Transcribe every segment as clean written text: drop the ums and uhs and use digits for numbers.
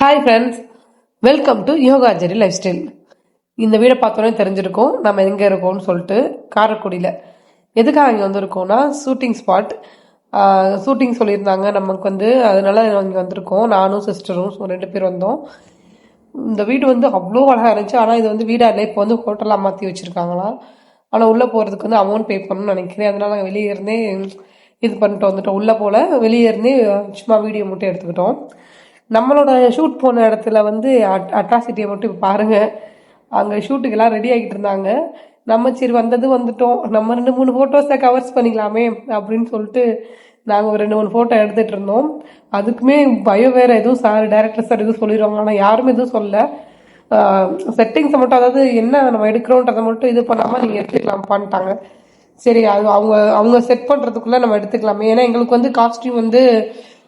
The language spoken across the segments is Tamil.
ஹாய் ஃப்ரெண்ட்ஸ், வெல்கம் டு யோகாஜரி லைஃப் ஸ்டைல். இந்த வீடை பார்த்தோன்னே தெரிஞ்சிருக்கோம் நம்ம எங்கே இருக்கோம்னு சொல்லிட்டு. காரைக்குடியில் எதுக்காக இங்கே வந்திருக்கோம்னா ஷூட்டிங் ஸ்பாட். ஷூட்டிங் சொல்லியிருந்தாங்க நமக்கு அதனால இங்கே வந்திருக்கோம். நானும் சிஸ்டரும் 2 பேர் வந்தோம். இந்த வீடு அவ்வளோ அழகாக இருந்துச்சு. ஆனால் இது வீடாக இல்லை, இப்போ ஹோட்டலாக மாற்றி வச்சுருக்காங்களாம். ஆனால் உள்ளே போகிறதுக்கு அமௌண்ட் பே பண்ணணும்னு நினைக்கிறேன். அதனால நாங்கள் வெளியே இருந்தே இது பண்ணிட்டு வந்துட்டோம். உள்ளே போல் வெளியே இருந்தே சும்மா வீடியோ மட்டும் எடுத்துக்கிட்டோம். நம்மளோட ஷூட் போன இடத்துல அட்ராசிட்டியை மட்டும் இப்போ பாருங்கள். அங்கே ஷூட்டுக்கு எல்லாம் ரெடி ஆகிட்டு இருந்தாங்க. நம்ம சரி வந்துட்டோம், நம்ம 2-3 ஃபோட்டோஸை கவர்ஸ் பண்ணிக்கலாமே அப்படின்னு சொல்லிட்டு நாங்கள் ஒரு 2-3 ஃபோட்டோ எடுத்துகிட்டு இருந்தோம். அதுக்குமே பயம் வேறு, எதுவும் டேரக்டர் சார் எதுவும் சொல்லிடுவாங்க. ஆனால் யாருமே எதுவும் சொல்ல. செட்டிங்ஸை மட்டும், அதாவது என்ன நம்ம எடுக்கிறோன்றதை மட்டும் இது பண்ணாமல் நீங்கள் எடுத்துக்கலாம்ப்பான்ட்டாங்க. சரி, அது அவங்க அவங்க செட் பண்ணுறதுக்குள்ளே நம்ம எடுத்துக்கலாமே. ஏன்னா எங்களுக்கு காஸ்டியூம்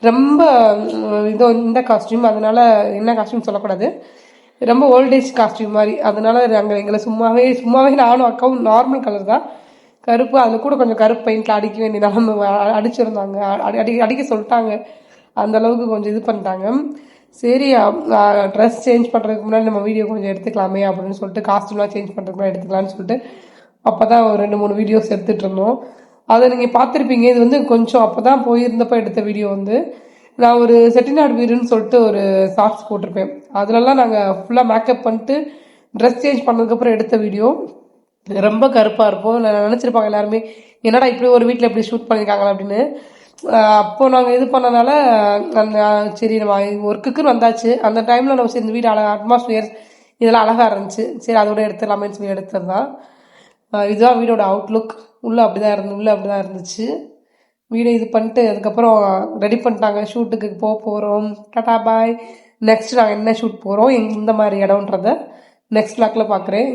ரொம்ப இந்த காஸ்டியூம், அதனால என்ன காஸ்டியூம் சொல்லக்கூடாது, ரொம்ப ஓல்டேஜ் காஸ்டியூம் மாதிரி. அதனால நாங்கள் எங்களை சும்மாவே நானும் அக்காவும் நார்மல் கலர் தான், கருப்பு. அதில் கூட கொஞ்சம் கருப்பு பெயிண்டில் அடிக்க வேண்டிய நிலமை அடிச்சிருந்தாங்க. அடிக்க சொல்லிட்டாங்க. அந்த அளவுக்கு கொஞ்சம் இது பண்ணிட்டாங்க. சரி, ட்ரெஸ் சேஞ்ச் பண்ணுறதுக்கு முன்னாடி நம்ம வீடியோ கொஞ்சம் எடுத்துக்கலாமே அப்படின்னு சொல்லிட்டு, காஸ்டியூம்லாம் சேஞ்ச் பண்ணுறதுக்கு முன்னாடி எடுத்துக்கலாம்னு சொல்லிட்டு அப்போ தான் ஒரு 2-3 வீடியோஸ் எடுத்துகிட்டு இருந்தோம். அதை நீங்கள் பார்த்துருப்பீங்க. இது கொஞ்சம் அப்போ தான் போயிருந்தப்போ எடுத்த வீடியோ. நான் ஒரு செட்டிநாடு வீடுன்னு சொல்லிட்டு ஒரு ஷார்ட்ஸ் போட்டிருப்பேன். அதிலலாம் நாங்கள் ஃபுல்லாக மேக்கப் பண்ணிட்டு ட்ரெஸ் சேஞ்ச் பண்ணதுக்கப்புறம் எடுத்த வீடியோ. ரொம்ப கருப்பாக இருப்போம். நான் நினச்சிருப்பாங்க எல்லாருமே, என்னடா இப்படி ஒரு வீட்டில் எப்படி ஷூட் பண்ணியிருக்காங்களா அப்படின்னு. அப்போது நாங்கள் இது பண்ணனால அந்த சரி நம்ம ஒர்க்குக்குன்னு வந்தாச்சு. அந்த டைமில் நம்ம இந்த வீடு அழகாக அட்மாஸ்பியர் இதெல்லாம் அழகாக இருந்துச்சு. சரி அதோட எடுத்துடலாமேன்னு சொல்லி எடுத்தது தான். இதுதான் வீடோட அவுட்லுக். உள்ளே அப்படி தான் இருந்துச்சு. வீடை இது பண்ணிட்டு அதுக்கப்புறம் ரெடி பண்ணிட்டாங்க. ஷூட்டுக்கு போகிறோம். டாடா பாய். நெக்ஸ்ட் நாங்கள் என்ன ஷூட் போகிறோம், இந்த மாதிரி இடம்ன்றத நெக்ஸ்ட் லாக்கில் பார்க்குறேன்.